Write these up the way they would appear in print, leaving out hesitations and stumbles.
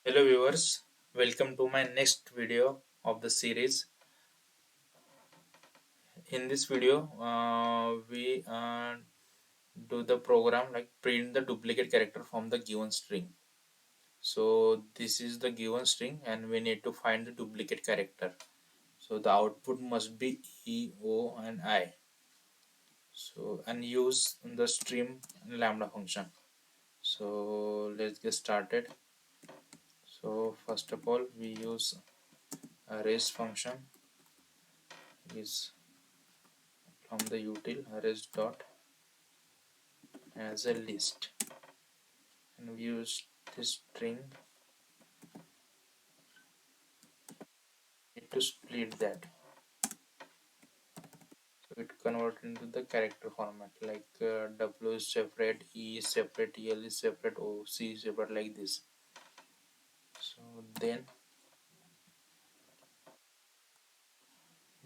Hello viewers, welcome to my next video of the series. In this video, we do the program like print the duplicate character from the given string. So this is the given string and we need to find the duplicate character. So the output must be E, O and I. So and use the stream lambda function. So let's get started. So first of all we use a raise function is from the util arrays dot as a list, and we use this string to split that, so it convert into the character format like W is separate, E is separate, L is separate, O, C is separate, like this. So then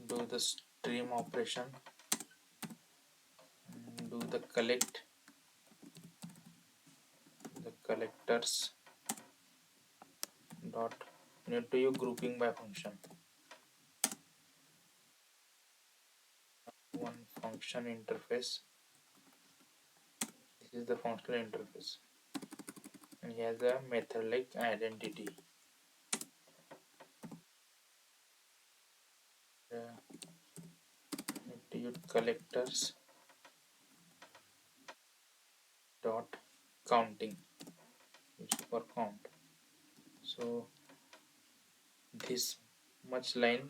do the stream operation and do the collectors dot, need to use grouping by function. One function interface, this is the functional interface, and he has a method like identity. Need to use collectors dot counting, which for count. So this much line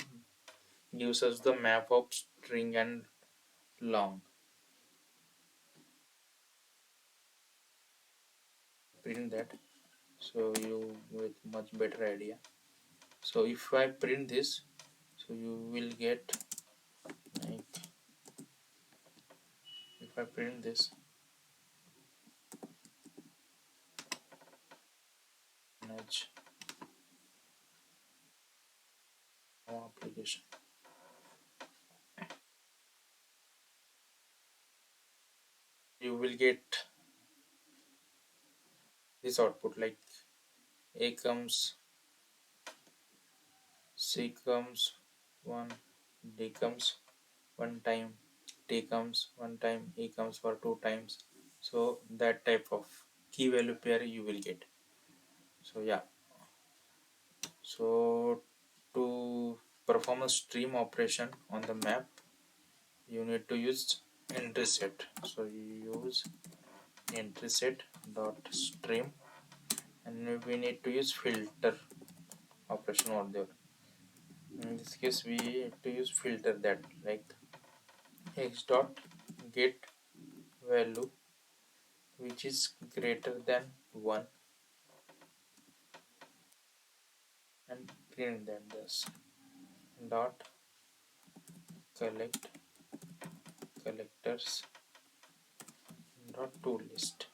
gives us the map of string and long. Print that so you with much better idea. So if I print this, so you will get like, if I print this manage our application, you will get this output like A comes, C comes one, D comes one time, T comes one time, E comes for two times. So that type of key value pair you will get. So yeah, so to perform a stream operation on the map, you need to use entry set. So you use entry set dot stream, and we need to use filter operation over there. In this case we have to use filter that like x dot get value which is greater than 1 and print that this dot collect collectors dot to list,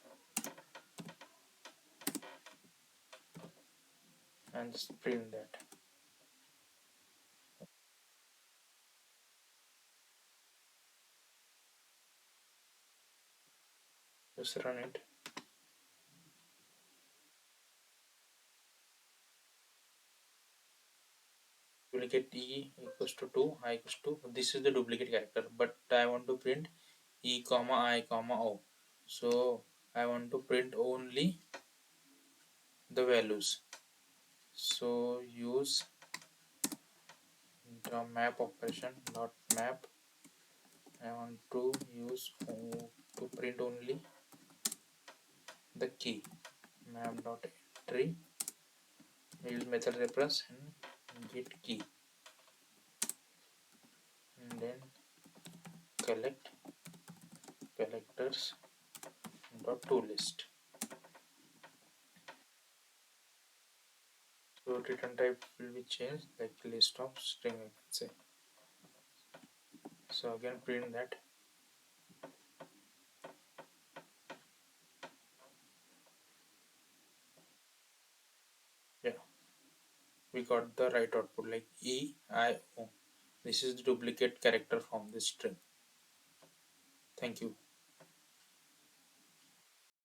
and just print that. Just run it. You will get E equals to 2, I equals to, this is the duplicate character, but I want to print E comma I comma O. So I want to print only the values. So use the map operation dot map. I want to use to print only the key. Map dot entry. Use method reference and get key, and then collect collectors dot to list. So return type will be changed like list of string, I can say. So again print that. Yeah, we got the right output like E I O. This is the duplicate character from this string. Thank you.